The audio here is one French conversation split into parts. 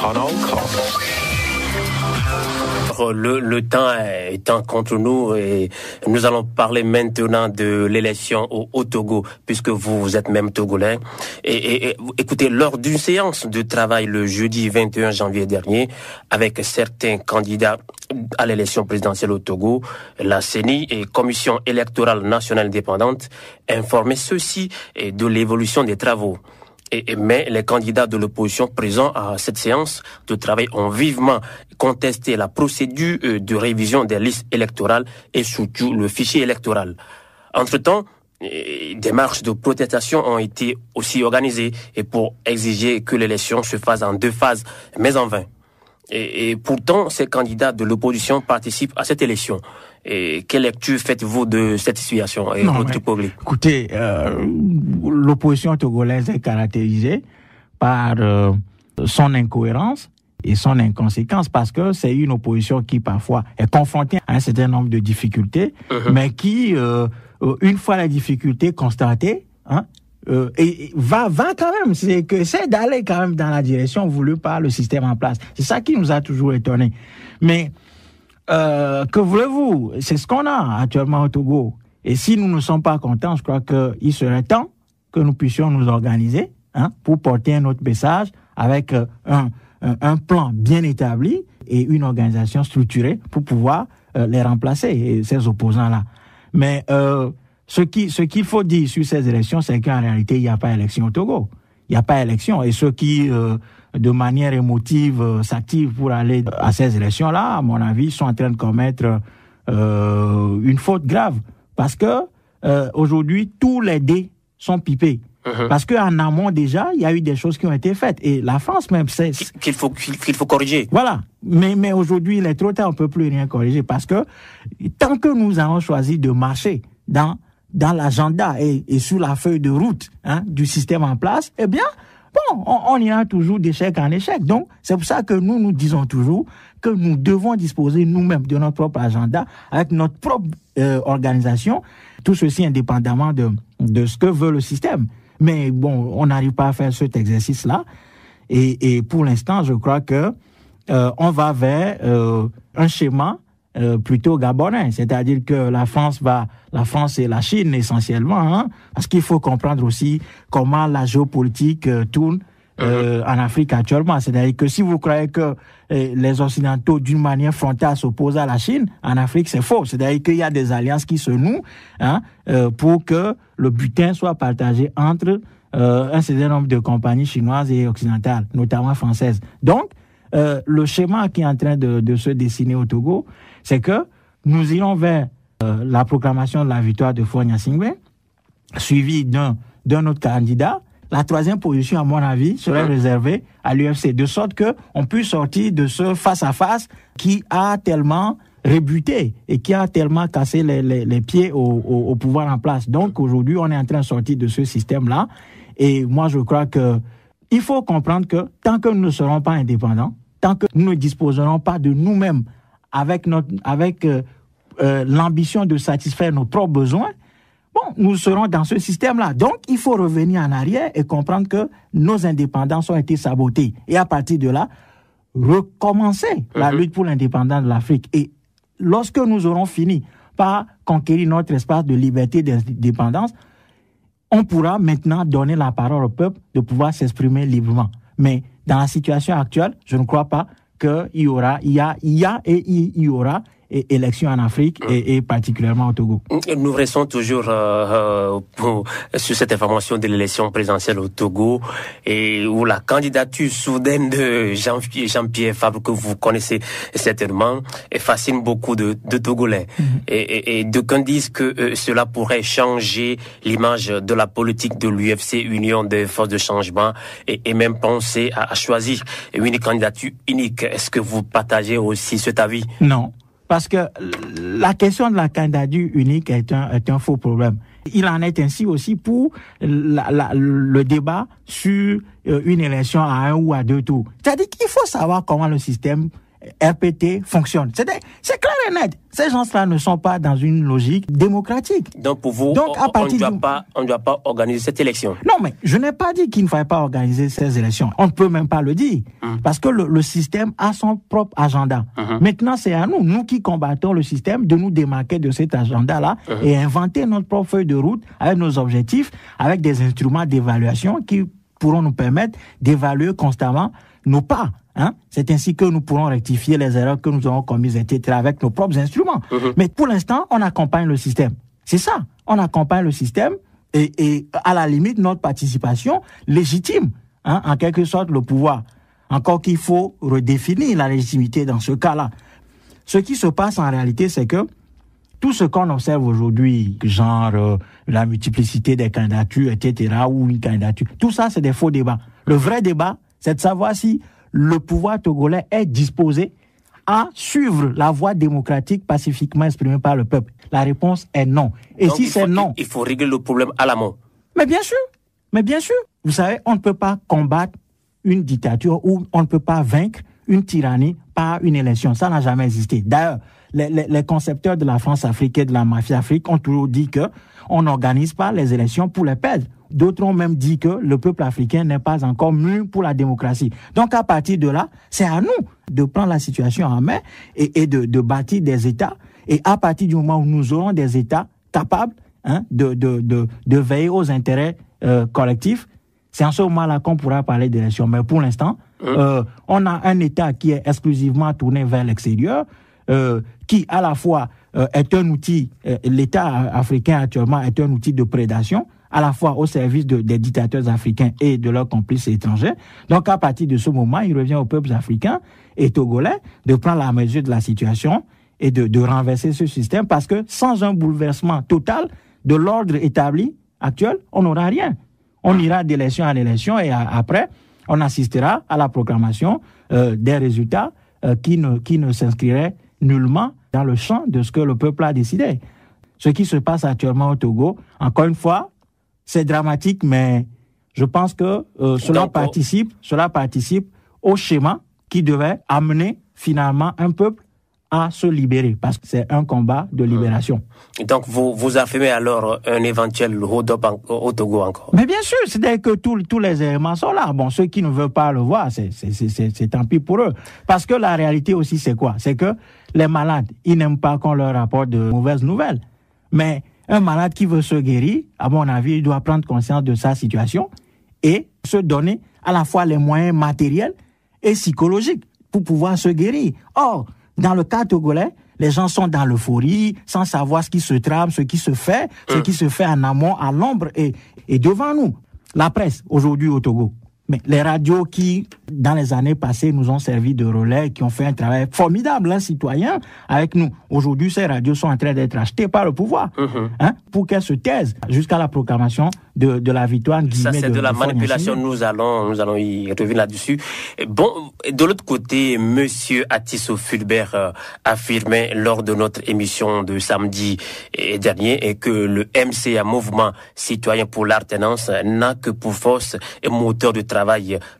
Kanal K. Le temps étant contre nous et nous allons parler maintenant de l'élection au Togo puisque vous êtes même togolais. Et écoutez, lors d'une séance de travail le jeudi 21 janvier dernier avec certains candidats à l'élection présidentielle au Togo, la CENI et Commission électorale nationale indépendante informaient ceci de l'évolution des travaux. Mais les candidats de l'opposition présents à cette séance de travail ont vivement contesté la procédure de révision des listes électorales et surtout le fichier électoral. Entre-temps, des marches de protestation ont été aussi organisées et pour exiger que l'élection se fasse en 2 phases, mais en vain. Et pourtant, ces candidats de l'opposition participent à cette élection. Et quelle lecture faites-vous de cette situation, Écoutez, l'opposition togolaise est caractérisée par son incohérence et son inconséquence parce que c'est une opposition qui parfois est confrontée à un certain nombre de difficultés, mais qui, une fois la difficulté constatée, et va quand même, c'est d'aller quand même dans la direction voulue par le système en place. C'est ça qui nous a toujours étonnés. Mais que voulez-vous? C'est ce qu'on a actuellement au Togo. Et si nous ne sommes pas contents, je crois qu'il serait temps que nous puissions nous organiser pour porter un autre message avec un plan bien établi et une organisation structurée pour pouvoir les remplacer, ces opposants-là. Mais ce qu'il faut dire sur ces élections, c'est qu'en réalité, il n'y a pas élection au Togo. Il n'y a pas élection. Et ceux qui, de manière émotive, s'activent pour aller à ces élections-là, à mon avis, sont en train de commettre une faute grave. Parce que aujourd'hui, tous les dés sont pipés. Parce qu'en amont, déjà, il y a eu des choses qui ont été faites. Et la France même, c'est qu'il faut corriger. Voilà. Mais aujourd'hui, il est trop tard, on ne peut plus rien corriger. Parce que tant que nous avons choisi de marcher dans l'agenda et sur la feuille de route du système en place, eh bien, on ira toujours d'échec en échec. Donc, c'est pour ça que nous disons toujours que nous devons disposer nous-mêmes de notre propre agenda avec notre propre organisation, tout ceci indépendamment de ce que veut le système. Mais bon, on n'arrive pas à faire cet exercice-là. Et pour l'instant, je crois que on va vers un schéma plutôt gabonais, c'est-à-dire que la France et la Chine essentiellement, parce qu'il faut comprendre aussi comment la géopolitique tourne en Afrique actuellement. C'est-à-dire que si vous croyez que les Occidentaux d'une manière frontale s'opposent à la Chine, en Afrique c'est faux. C'est-à-dire qu'il y a des alliances qui se nouent pour que le butin soit partagé entre un certain nombre de compagnies chinoises et occidentales, notamment françaises. Donc, le schéma qui est en train de se dessiner au Togo, c'est que nous irons vers la proclamation de la victoire de Faure Gnassingbé, suivi d'un autre candidat. La 3e position, à mon avis, serait réservée à l'UFC, de sorte qu'on puisse sortir de ce face-à-face qui a tellement rebuté et qui a tellement cassé les pieds au pouvoir en place. Donc aujourd'hui, on est en train de sortir de ce système-là. Et moi, je crois que il faut comprendre que tant que nous ne serons pas indépendants, tant que nous ne disposerons pas de nous-mêmes avec l'ambition de satisfaire nos propres besoins, nous serons dans ce système-là. Donc, il faut revenir en arrière et comprendre que nos indépendances ont été sabotées. Et à partir de là, recommencer la lutte pour l'indépendance de l'Afrique. Et lorsque nous aurons fini par conquérir notre espace de liberté et d'indépendance, on pourra maintenant donner la parole au peuple de pouvoir s'exprimer librement. Mais dans la situation actuelle, je ne crois pas qu'il y aura élections en Afrique et particulièrement au Togo. Nous restons toujours sur cette information de l'élection présidentielle au Togo et où la candidature soudaine de Jean-Pierre Fabre, que vous connaissez certainement, fascine beaucoup de Togolais. Et d'aucuns disent que cela pourrait changer l'image de la politique de l'UFC, Union des forces de changement, et même penser à choisir une candidature unique. Est-ce que vous partagez aussi cet avis? Non. Parce que la question de la candidature unique est un faux problème. Il en est ainsi aussi pour le débat sur une élection à 1 ou à 2 tours. C'est-à-dire qu'il faut savoir comment le système RPT fonctionne. C'est clair et net. Ces gens-là ne sont pas dans une logique démocratique. Donc pour vous, on ne doit pas organiser cette élection. Non, mais je n'ai pas dit qu'il ne fallait pas organiser ces élections. On ne peut même pas le dire. Parce que le système a son propre agenda. Maintenant, c'est à nous qui combattons le système, de nous démarquer de cet agenda-là et inventer notre propre feuille de route avec nos objectifs, avec des instruments d'évaluation qui pourront nous permettre d'évaluer constamment nos pas. C'est ainsi que nous pourrons rectifier les erreurs que nous aurons commises, etc., avec nos propres instruments. Mais pour l'instant, on accompagne le système. C'est ça. On accompagne le système et à la limite, notre participation légitime, en quelque sorte, le pouvoir. Encore qu'il faut redéfinir la légitimité dans ce cas-là. Ce qui se passe en réalité, c'est que tout ce qu'on observe aujourd'hui, genre la multiplicité des candidatures, etc., ou une candidature, tout ça, c'est des faux débats. Le vrai débat, c'est de savoir si le pouvoir togolais est disposé à suivre la voie démocratique pacifiquement exprimée par le peuple. La réponse est non. Et donc, si c'est non... Il faut régler le problème à l'amont. Mais bien sûr. Vous savez, on ne peut pas combattre une dictature ou on ne peut pas vaincre une tyrannie par une élection. Ça n'a jamais existé. D'ailleurs, les concepteurs de la France-Afrique et de la mafia-Afrique ont toujours dit que on n'organise pas les élections pour les perdre. D'autres ont même dit que le peuple africain n'est pas encore mûr pour la démocratie. Donc, à partir de là, c'est à nous de prendre la situation en main et de bâtir des États. Et à partir du moment où nous aurons des États capables de veiller aux intérêts collectifs, c'est en ce moment-là qu'on pourra parler d'élections. Mais pour l'instant, on a un État qui est exclusivement tourné vers l'extérieur, qui à la fois est un outil, l'État africain actuellement est un outil de prédation, à la fois au service des dictateurs africains et de leurs complices étrangers. Donc à partir de ce moment, il revient aux peuples africains et togolais de prendre la mesure de la situation et de renverser ce système, parce que sans un bouleversement total de l'ordre établi actuel, on n'aura rien. On ira d'élection en élection et après, on assistera à la proclamation des résultats qui ne s'inscriraient nullement dans le champ de ce que le peuple a décidé. Ce qui se passe actuellement au Togo, encore une fois, c'est dramatique, mais je pense que cela participe au schéma qui devait amener finalement un peuple à se libérer, parce que c'est un combat de libération. Donc vous affirmez alors un éventuel hold-up au Togo encore? Mais bien sûr, c'est-à-dire que tous les éléments sont là. Bon, ceux qui ne veulent pas le voir, c'est tant pis pour eux. Parce que la réalité aussi, c'est quoi? C'est que les malades, ils n'aiment pas qu'on leur rapporte de mauvaises nouvelles. Mais un malade qui veut se guérir, à mon avis, il doit prendre conscience de sa situation et se donner à la fois les moyens matériels et psychologiques pour pouvoir se guérir. Or, dans le cas togolais, les gens sont dans l'euphorie, sans savoir ce qui se trame, ce qui se fait en amont, à l'ombre et devant nous. La presse, aujourd'hui au Togo. Mais les radios qui, dans les années passées, nous ont servi de relais, qui ont fait un travail formidable, citoyen, avec nous. Aujourd'hui, ces radios sont en train d'être achetées par le pouvoir, pour qu'elles se taisent jusqu'à la proclamation de la victoire. Ça, c'est de la manipulation. Nous allons y revenir là-dessus. Bon, de l'autre côté, Monsieur Atisso Fulbert affirmait lors de notre émission de samedi dernier que le MCA, Mouvement Citoyen pour l'Alternance, n'a que pour force et moteur de travail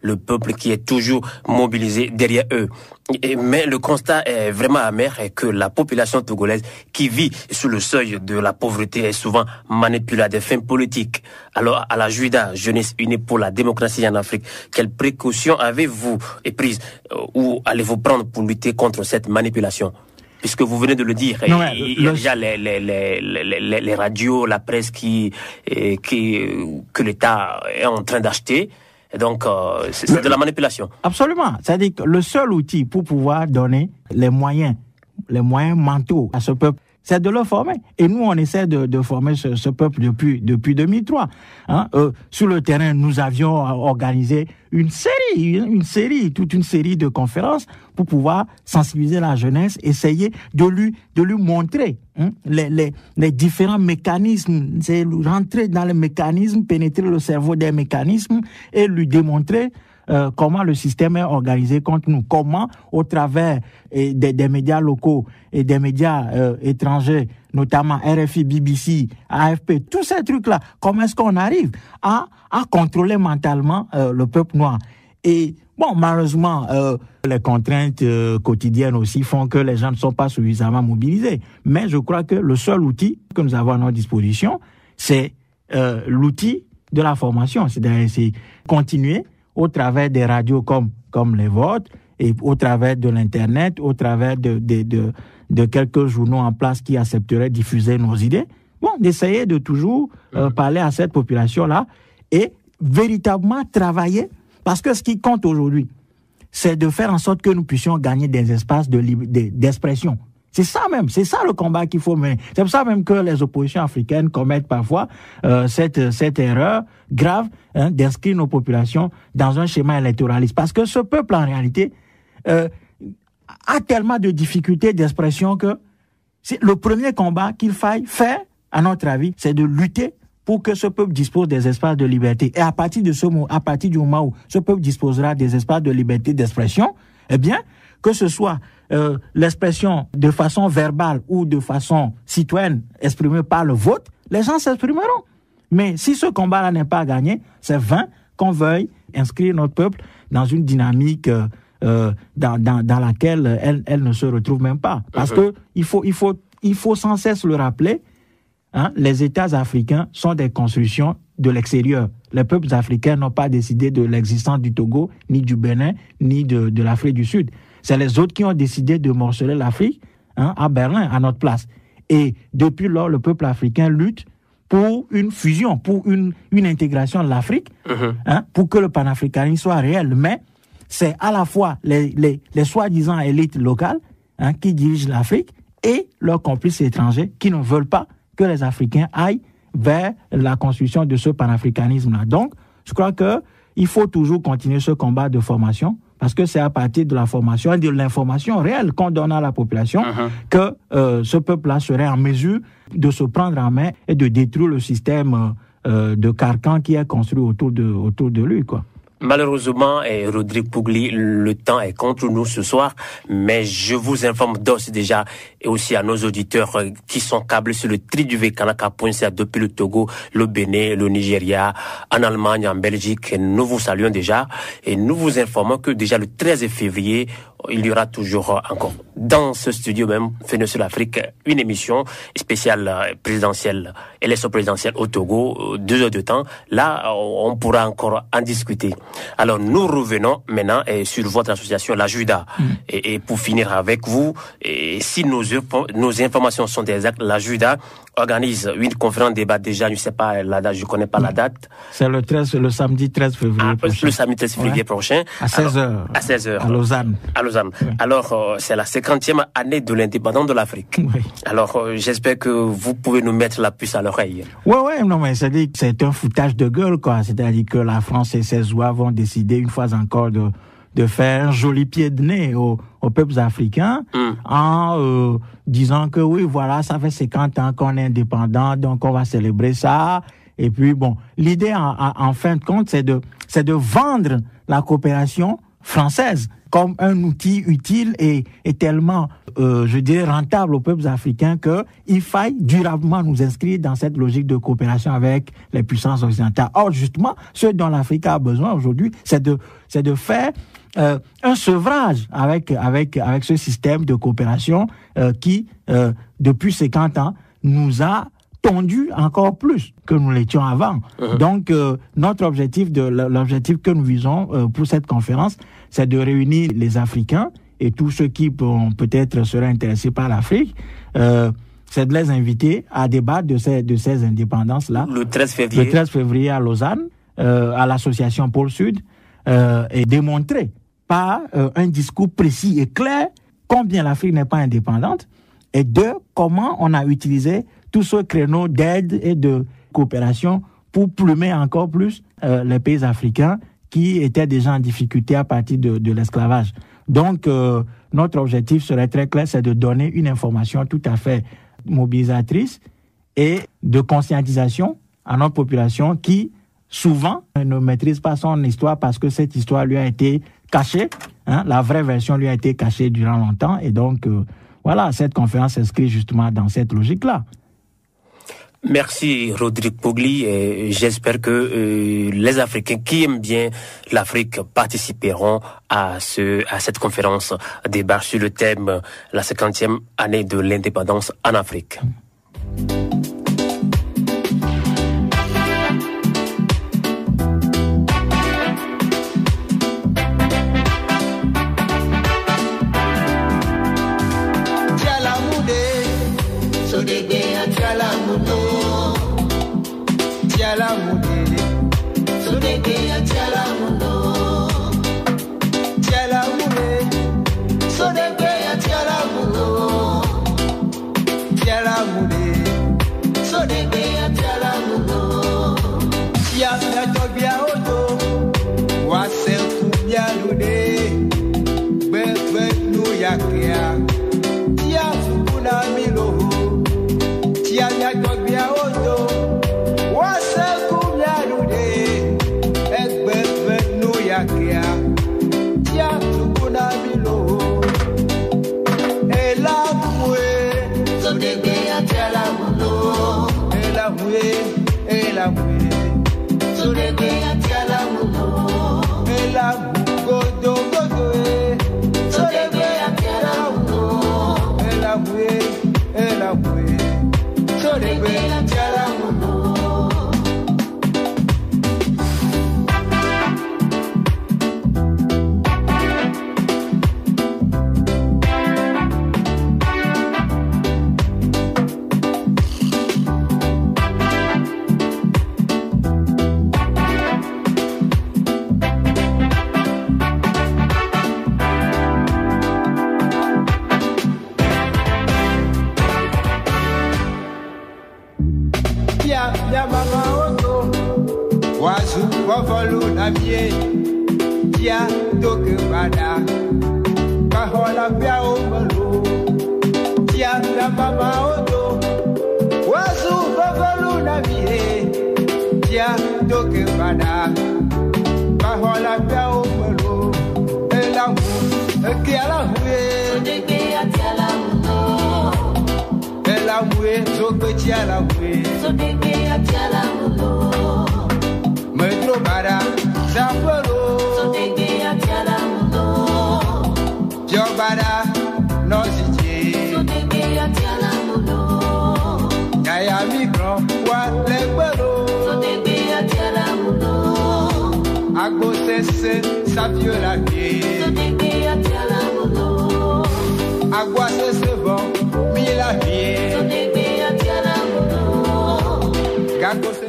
le peuple qui est toujours mobilisé derrière eux. Mais le constat est vraiment amer, et que la population togolaise qui vit sous le seuil de la pauvreté est souvent manipulée à des fins politiques. Alors, à la JUDA, Jeunesse Unie pour la démocratie en Afrique, quelles précautions avez-vous prises ou allez-vous prendre pour lutter contre cette manipulation? Puisque vous venez de le dire, il y a déjà les radios, la presse que l'État est en train d'acheter. Et donc, c'est de la manipulation. Absolument. C'est-à-dire que le seul outil pour pouvoir donner les moyens mentaux à ce peuple, c'est de le former. Et nous, on essaie de former ce peuple depuis 2003. Sur le terrain, nous avions organisé toute une série de conférences pour pouvoir sensibiliser la jeunesse, essayer de lui montrer les différents mécanismes, c'est rentrer dans les mécanismes, pénétrer le cerveau des mécanismes et lui démontrer comment le système est organisé contre nous, comment au travers des médias locaux et des médias étrangers, notamment RFI, BBC, AFP, tous ces trucs-là, comment est-ce qu'on arrive à contrôler mentalement le peuple noir. Et bon, malheureusement, les contraintes quotidiennes aussi font que les gens ne sont pas suffisamment mobilisés. Mais je crois que le seul outil que nous avons à notre disposition, c'est l'outil de la formation. C'est continuer au travers des radios comme les vôtres, et au travers de l'Internet, au travers de quelques journaux en place qui accepteraient diffuser nos idées, bon, d'essayer de toujours parler à cette population-là et véritablement travailler, parce que ce qui compte aujourd'hui, c'est de faire en sorte que nous puissions gagner des espaces d'expression. C'est ça même, c'est ça le combat qu'il faut mener. C'est pour ça même que les oppositions africaines commettent parfois cette erreur grave d'inscrire nos populations dans un schéma électoraliste. Parce que ce peuple, en réalité, a tellement de difficultés d'expression que c'est le premier combat qu'il faille faire, à notre avis, c'est de lutter pour que ce peuple dispose des espaces de liberté. Et à partir du moment où ce peuple disposera des espaces de liberté d'expression, eh bien, que ce soit l'expression de façon verbale ou de façon citoyenne exprimée par le vote, les gens s'exprimeront. Mais si ce combat-là n'est pas gagné, c'est vain qu'on veuille inscrire notre peuple dans une dynamique dans laquelle elle ne se retrouve même pas. Parce que il faut sans cesse le rappeler, les États africains sont des constructions de l'extérieur. Les peuples africains n'ont pas décidé de l'existence du Togo, ni du Bénin, ni de l'Afrique du Sud. C'est les autres qui ont décidé de morceler l'Afrique à Berlin, à notre place. Et depuis lors, le peuple africain lutte pour une fusion, pour une intégration de l'Afrique, pour que le panafricanisme soit réel. Mais c'est à la fois les soi-disant élites locales qui dirigent l'Afrique et leurs complices étrangers qui ne veulent pas que les Africains aillent vers la construction de ce panafricanisme-là. Donc, je crois qu'il faut toujours continuer ce combat de formation, parce que c'est à partir de la formation et de l'information réelle qu'on donne à la population que ce peuple-là serait en mesure de se prendre en main et de détruire le système de carcan qui est construit autour de lui, quoi. Malheureusement, Rodrigue Pougli, le temps est contre nous ce soir, mais je vous informe d'ores et déjà, et aussi à nos auditeurs qui sont câblés sur le www.kanaka.ca depuis le Togo, le Bénin, le Nigeria, en Allemagne, en Belgique. Nous vous saluons déjà et nous vous informons que déjà le 13 février, il y aura toujours encore dans ce studio même, Fenêtre sur l'Afrique, une émission spéciale présidentielle, élection présidentielle au Togo, 2 heures de temps. Là, on pourra encore en discuter. Alors, nous revenons maintenant sur votre association, la Juda. Et pour finir avec vous, et si nos informations sont exactes, la Juda organise une conférence débat déjà, je ne sais pas la date, je ne connais pas la date. C'est le samedi 13 février prochain. Le samedi 13 février prochain. À 16h. À 16h. À Lausanne. À Lausanne. Oui. Alors, c'est la 50e année de l'indépendance de l'Afrique. Oui. Alors, j'espère que vous pouvez nous mettre la puce à l'oreille. Oui, non, mais c'est un foutage de gueule, quoi. C'est-à-dire que la France et ses oies vont décider une fois encore de faire un joli pied de nez aux peuples africains en disant que oui, voilà, ça fait 50 ans qu'on est indépendant, donc on va célébrer ça. Et puis, bon, l'idée, en fin de compte, c'est de vendre la coopération française comme un outil utile et tellement, je dirais, rentable aux peuples africains qu'il faille durablement nous inscrire dans cette logique de coopération avec les puissances occidentales. Or, justement, ce dont l'Afrique a besoin aujourd'hui, c'est de faire un sevrage avec ce système de coopération qui, depuis 50 ans, nous a tendu encore plus que nous l'étions avant. Donc, notre objectif, l'objectif que nous visons pour cette conférence, c'est de réunir les Africains et tous ceux qui peut-être seraient intéressés par l'Afrique, c'est de les inviter à débattre de ces indépendances-là. Le 13 février. Le 13 février à Lausanne, à l'association Pôle Sud, et démontrer par un discours précis et clair combien l'Afrique n'est pas indépendante, et comment on a utilisé tout ce créneau d'aide et de coopération pour plumer encore plus les pays africains qui étaient déjà en difficulté à partir de l'esclavage. Donc, notre objectif serait très clair, c'est de donner une information tout à fait mobilisatrice et de conscientisation à notre population qui, souvent, ne maîtrise pas son histoire parce que cette histoire lui a été cachée. La vraie version lui a été cachée durant longtemps. Et donc, voilà, cette conférence s'inscrit justement dans cette logique-là. Merci Rodrigue Pogli et j'espère que les Africains qui aiment bien l'Afrique participeront à cette conférence débat sur le thème la 50e année de l'indépendance en Afrique. Agua se bon, mi la vie. Gago